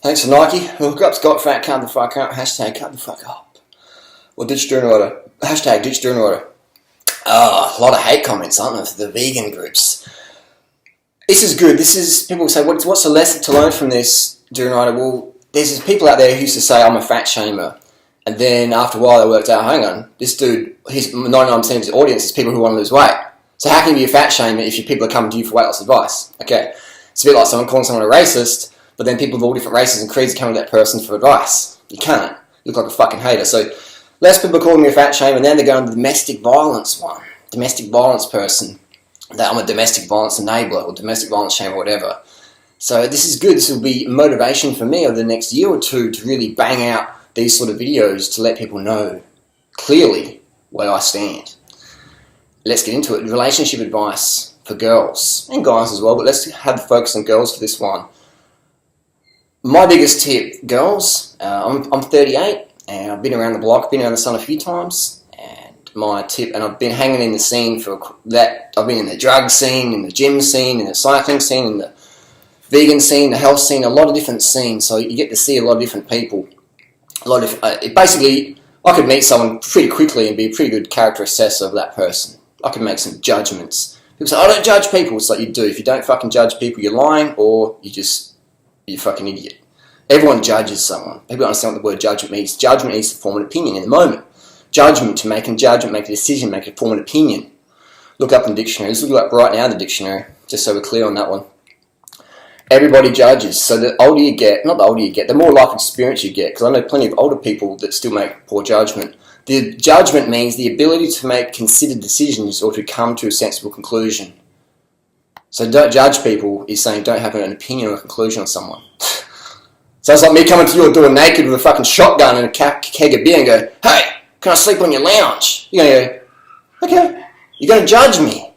Thanks to Nike. Hook up Scott Fat, cut the fuck up. Hashtag cut the fuck up. Or ditch Durianrider. Hashtag ditch Durianrider. A lot of hate comments, aren't there, for the vegan groups. This is good. This is, people say, what's the lesson to learn from this, Durianrider? Well, there's people out there who used to say, I'm a fat shamer. And then after a while they worked out, hang on, this dude, 99% of his audience is people who want to lose weight. So how can you be a fat shamer if your people are coming to you for weight loss advice? Okay. It's a bit like someone calling someone a racist, but then people of all different races and creeds are coming to that person for advice. You can't. You look like a fucking hater. So less people calling me a fat shamer, and then they're going to the domestic violence one. Domestic violence person. That I'm a domestic violence enabler or domestic violence shamer or whatever. So this is good. This will be motivation for me over the next year or two to really bang out these sort of videos to let people know clearly where I stand. Let's get into it. Relationship advice for girls and guys as well, but let's have the focus on girls for this one. My biggest tip, girls, I'm 38 and I've been around the block, been around the sun a few times, and my tip, and I've been hanging in the scene for that, I've been in the drug scene, in the gym scene, in the cycling scene, in the vegan scene, the health scene, a lot of different scenes, so you get to see a lot of different people. A lot of, basically, I could meet someone pretty quickly and be a pretty good character assessor of that person. I could make some judgments. People say, I don't judge people. It's like you do. If you don't fucking judge people, you're lying, or you're a fucking idiot. Everyone judges someone. People don't understand what the word judgment means. Judgment is to form an opinion in the moment. Judgment, to make a judgment, make a decision, make a form an opinion. Look up in the dictionary. Let's look up right now in the dictionary, just so we're clear on that one. Everybody judges. So the older you get, not the older you get, the more life experience you get, because I know plenty of older people that still make poor judgment. The judgment means the ability to make considered decisions or to come to a sensible conclusion. So don't judge people is saying don't have an opinion or a conclusion on someone. So it's like me coming to your door naked with a fucking shotgun and a keg of beer and go, hey, can I sleep on your lounge? You're going to go, okay, you're going to judge me.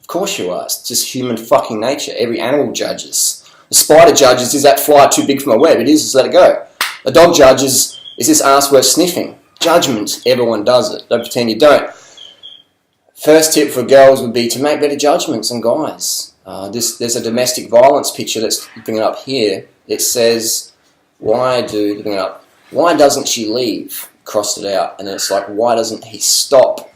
Of course you are. It's just human fucking nature. Every animal judges. The spider judges, is that fly too big for my web? It is, just let it go. A dog judges, is this ass worth sniffing? Judgment, everyone does it. Don't pretend you don't. First tip for girls would be to make better judgments on guys. There's a domestic violence picture, let's bring it up here. It says, why doesn't she leave? Crossed it out. And then it's like, why doesn't he stop?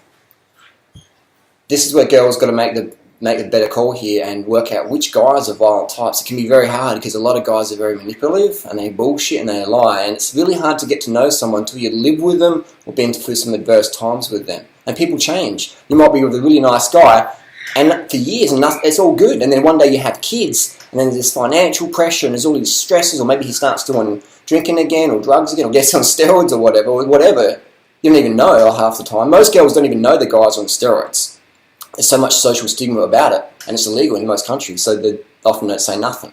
This is where girls got to make the better call here and work out which guys are violent types. It can be very hard because a lot of guys are very manipulative and they bullshit and they lie, and it's really hard to get to know someone until you live with them or been through some adverse times with them. And people change. You might be with a really nice guy and for years and it's all good, and then one day you have kids and then there's financial pressure and there's all these stresses, or maybe he starts doing drinking again or drugs again or gets on steroids or whatever. You don't even know half the time. Most girls don't even know the guys are on steroids. There's so much social stigma about it, and it's illegal in most countries, so they often don't say nothing.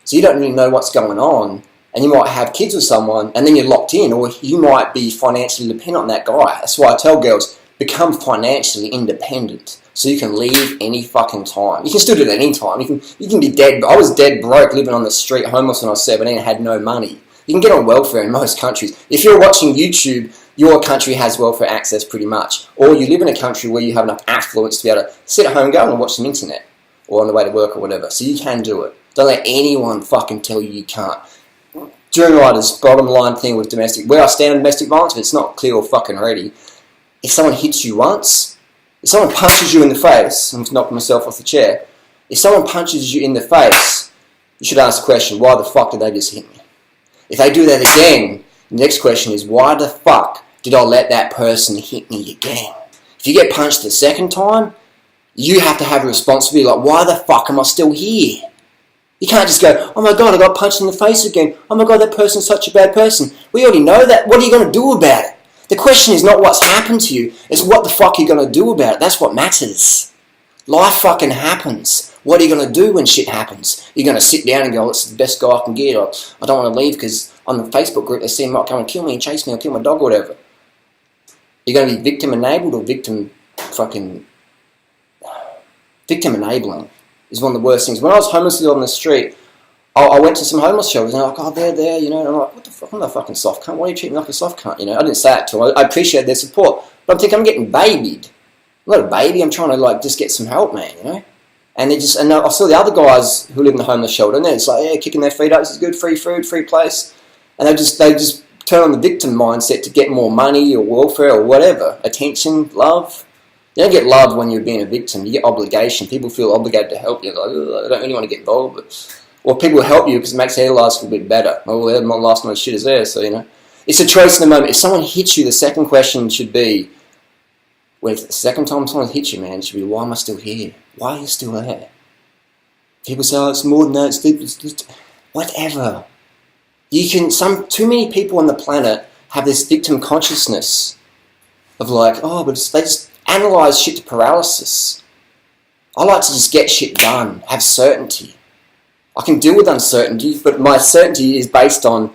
So you don't really know what's going on, and you might have kids with someone, and then you're locked in, or you might be financially dependent on that guy. That's why I tell girls, become financially independent, so you can leave any fucking time. You can still do it at any time. You can be dead. I was dead broke, living on the street, homeless when I was 17, and had no money. You can get on welfare in most countries. If you're watching YouTube, your country has welfare access pretty much. Or you live in a country where you have enough affluence to be able to sit at home and go and watch some internet. Or on the way to work or whatever. So you can do it. Don't let anyone fucking tell you you can't. Durianriders, bottom line thing with domestic, where I stand on domestic violence, if it's not clear or fucking ready, if someone hits you once, if someone punches you in the face, I'm knocking myself off the chair, if someone punches you in the face, you should ask the question, why the fuck did they just hit me? If they do that again, the next question is, why the fuck did I let that person hit me again? If you get punched the second time, you have to have a responsibility like, why the fuck am I still here? You can't just go, oh my god, I got punched in the face again. Oh my god, that person's such a bad person. We already know that. What are you going to do about it? The question is not what's happened to you, it's what the fuck you're going to do about it. That's what matters. Life fucking happens. What are you going to do when shit happens? You're going to sit down and go, it's the best guy I can get, or I don't want to leave because on the Facebook group they see him might come and kill me and chase me or kill my dog or whatever. You're going to be victim enabled or victim enabling is one of the worst things. When I was homeless on the street, I went to some homeless shelters and they're like, oh, they're there, you know, and I'm like, what the fuck, I'm not a fucking soft cunt, why do you treat me like a soft cunt, you know? I didn't say that to them, I appreciate their support, but I'm thinking I'm getting babied. I'm not a baby, I'm trying to like just get some help, man, you know? And I saw the other guys who live in the homeless shelter, and they're just like, yeah, kicking their feet up, this is good, free food, free place. And they just turn on the victim mindset to get more money or welfare or whatever, attention, love. You don't get love when you're being a victim. You get obligation. People feel obligated to help you. Like, I don't really want to get involved. Or people help you because it makes their lives feel a bit better. Oh, well, my life's not as shit as theirs, so, you know. It's a choice in the moment. If someone hits you, the second question should be, well, the second time someone hits you, man, it should be, why am I still here? Why are you still there? People say, oh, it's more than that. It's whatever. Too many people on the planet have this victim consciousness of like, oh, but they just analyse shit to paralysis. I like to just get shit done, have certainty. I can deal with uncertainty, but my certainty is based on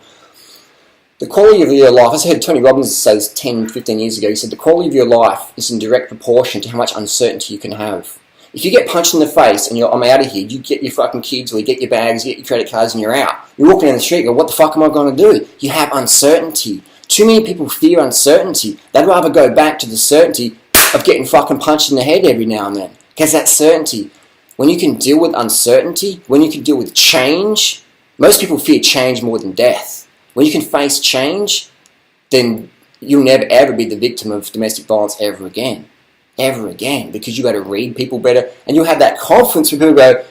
the quality of your life. I heard Tony Robbins say this 10, 15 years ago. He said the quality of your life is in direct proportion to how much uncertainty you can have. If you get punched in the face and I'm out of here, you get your fucking kids or you get your bags, you get your credit cards and you're out. You're walking down the street and go, what the fuck am I going to do? You have uncertainty. Too many people fear uncertainty. They'd rather go back to the certainty of getting fucking punched in the head every now and then. Because that's certainty. When you can deal with uncertainty, when you can deal with change, most people fear change more than death. When you can face change, then you'll never ever be the victim of domestic violence ever again. Ever again. Because you got to read people better. And you'll have that confidence when people go,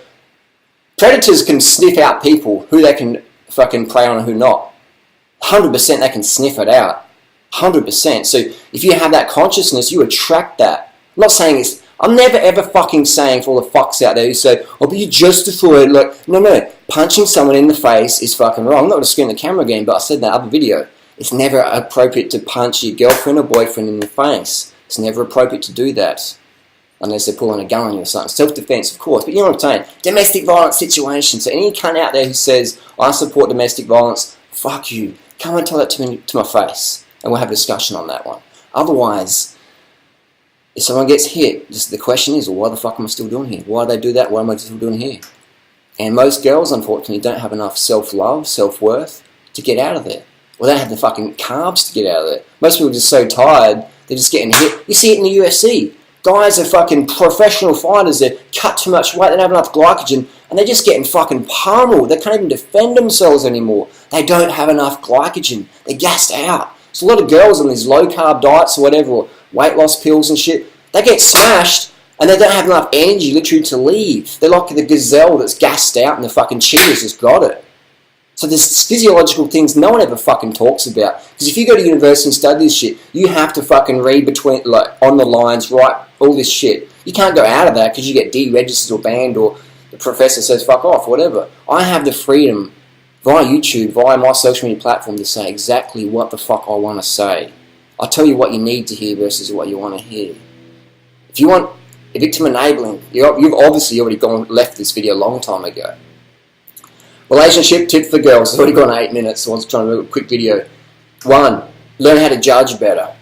predators can sniff out people, who they can fucking prey on and who not. 100% they can sniff it out. 100%. So if you have that consciousness, you attract that. I'm not saying I'm never ever fucking saying for all the fucks out there who say, oh, but you justify it. Like, no. Punching someone in the face is fucking wrong. I'm not going to screen the camera again, but I said in that other video. It's never appropriate to punch your girlfriend or boyfriend in the face. It's never appropriate to do that. Unless they're pulling a gun on you or something. Self-defense, of course. But you know what I'm saying? Domestic violence situation. So any cunt out there who says, I support domestic violence, fuck you. Come and tell that to my face. And we'll have a discussion on that one. Otherwise, if someone gets hit, just the question is, well, why the fuck am I still doing here? Why do they do that? Why am I still doing here? And most girls, unfortunately, don't have enough self-love, self-worth to get out of there. Or they don't have the fucking carbs to get out of there. Most people are just so tired, they're just getting hit. You see it in the UFC. Guys are fucking professional fighters. They cut too much weight. They don't have enough glycogen. And they're just getting fucking pummeled. They can't even defend themselves anymore. They don't have enough glycogen. They're gassed out. There's a lot of girls on these low-carb diets or whatever, or weight loss pills and shit. They get smashed and they don't have enough energy literally to leave. They're like the gazelle that's gassed out and the fucking cheetah's just got it. So there's physiological things no one ever fucking talks about. Because if you go to university and study this shit, you have to fucking read between, like, on the lines, write all this shit. You can't go out of that because you get deregistered or banned or the professor says fuck off, whatever. I have the freedom via YouTube, via my social media platform to say exactly what the fuck I want to say. I'll tell you what you need to hear versus what you want to hear. If you want a victim enabling, you've obviously already left this video a long time ago. Relationship tip for girls. It's already gone 8 minutes, so I was trying to do a quick video. 1. Learn how to judge better.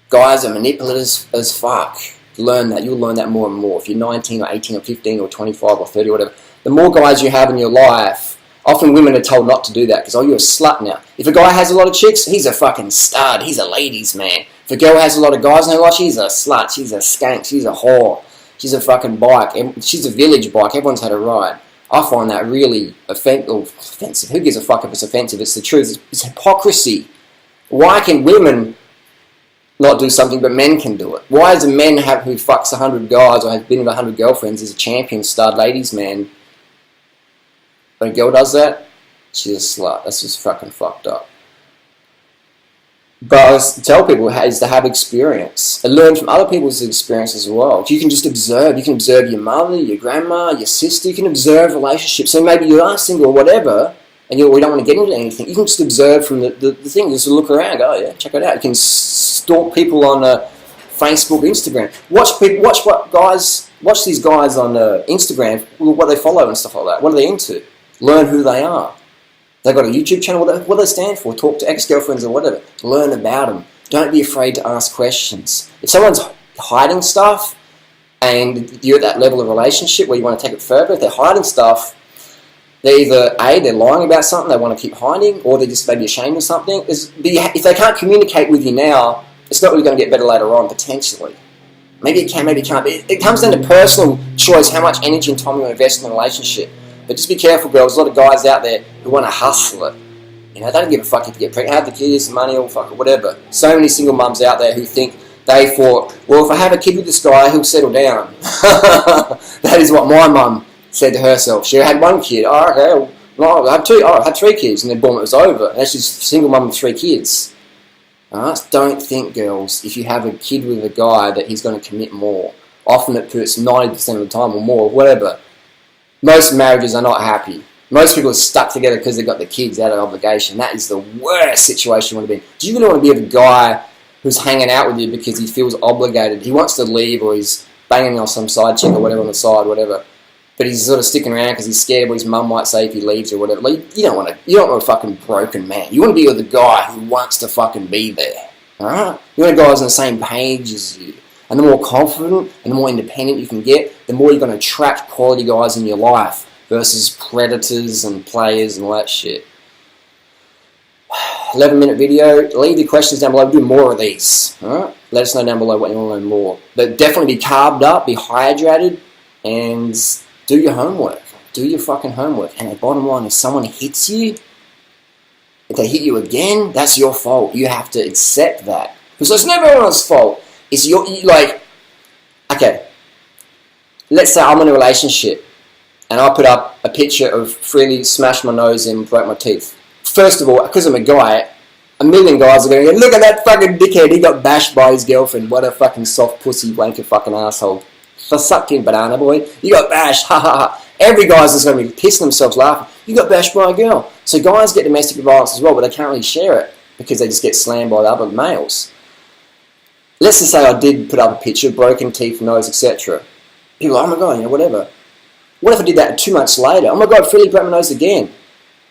Guys are manipulative as fuck. Learn that. You'll learn that more and more. If you're 19 or 18 or 15 or 25 or 30 or whatever, the more guys you have in your life, often women are told not to do that because, oh, you're a slut now. If a guy has a lot of chicks, he's a fucking stud. He's a ladies' man. If a girl has a lot of guys in her life, she's a slut. She's a skank. She's a whore. She's a fucking bike. She's a village bike. Everyone's had a ride. I find that really offensive. Who gives a fuck if it's offensive? It's the truth. It's hypocrisy. Why can women not do something but men can do it? Why does a man who fucks 100 guys or has been with 100 girlfriends is a champion stud ladies man? When a girl does that, she's a slut. That's just fucking fucked up. But I tell people is to have experience and learn from other people's experience as well. You can just observe. You can observe your mother, your grandma, your sister. You can observe relationships. So maybe you are single or whatever, and we don't want to get into anything. You can just observe from the thing. Just look around. Go, oh, yeah, check it out. You can stalk people on Facebook, Instagram. Watch these guys on Instagram. What they follow and stuff like that. What are they into? Learn who they are. They've got a YouTube channel. What do they stand for? Talk to ex-girlfriends or whatever. Learn about them. Don't be afraid to ask questions. If someone's hiding stuff and you're at that level of relationship where you want to take it further, if they're hiding stuff, they're either A, they're lying about something they want to keep hiding, or they're just maybe ashamed of something. If they can't communicate with you now, it's not really going to get better later on, potentially. Maybe it can, maybe it can't. It comes down to personal choice, how much energy and time you invest in a relationship. But just be careful, girls. There's a lot of guys out there who want to hustle it. You know, they don't give a fuck if you get pregnant, have the kids, money, or fuck it, whatever. So many single mums out there who think they thought, well, if I have a kid with this guy, he'll settle down. That is what my mum said to herself. She had one kid. Oh, okay. Well, I had two. Oh, I had 3 kids, and then boom, it was over. And she's a single mum with 3 kids. Don't think, girls, if you have a kid with a guy that he's going to commit more. Often it puts 90% of the time or more, or whatever. Most marriages are not happy. Most people are stuck together because they've got the kids out of obligation. That is the worst situation you want to be in. Do you really want to be with a guy who's hanging out with you because he feels obligated? He wants to leave, or he's banging on some side chick or whatever on the side, whatever. But he's sort of sticking around because he's scared what his mum might say if he leaves or whatever. Like, you don't want a fucking broken man. You want to be with a guy who wants to fucking be there. Alright? You want a guy who's on the same page as you. And the more confident and the more independent you can get, the more you're going to attract quality guys in your life versus predators and players and all that shit. 11-minute video. Leave your questions down below. Do more of these. Alright? Let us know down below what you want to learn more. But definitely be carbed up, be hydrated, and do your homework. Do your fucking homework. And the bottom line, if someone hits you, if they hit you again, that's your fault. You have to accept that. Because it's never anyone's fault. It's your, like, okay, let's say I'm in a relationship and I put up a picture of freely smashed my nose in and broke my teeth. First of all, because I'm a guy, a million guys are going to go, look at that fucking dickhead, he got bashed by his girlfriend. What a fucking soft pussy wanker fucking asshole. For sucking banana boy, you got bashed, ha ha ha. Every guy's just going to be pissing themselves laughing. You got bashed by a girl. So guys get domestic violence as well, but they can't really share it because they just get slammed by the other males. Let's just say I did put up a picture, broken teeth, nose, etc. People are like, oh my god, you know, whatever. What if I did that 2 months later? Oh my god, freely broke my nose again.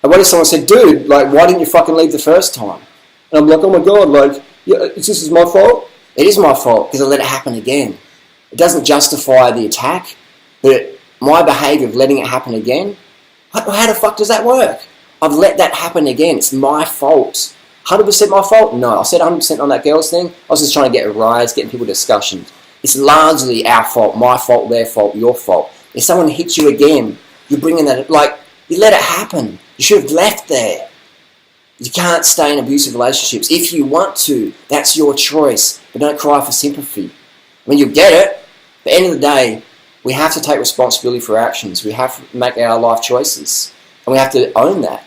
And what if someone said, dude, like, why didn't you fucking leave the first time? And I'm like, oh my god, like, yeah, this is my fault? It is my fault because I let it happen again. It doesn't justify the attack, but my behaviour of letting it happen again, how the fuck does that work? I've let that happen again. It's my fault. 100% my fault? No, I said 100% on that girl's thing. I was just trying to get a rise, getting people discussions. It's largely our fault, my fault, their fault, your fault. If someone hits you again, you're bringing that, like, you let it happen. You should have left there. You can't stay in abusive relationships. If you want to, that's your choice. But don't cry for sympathy. I mean, you get it. At the end of the day, we have to take responsibility for our actions. We have to make our life choices. And we have to own that.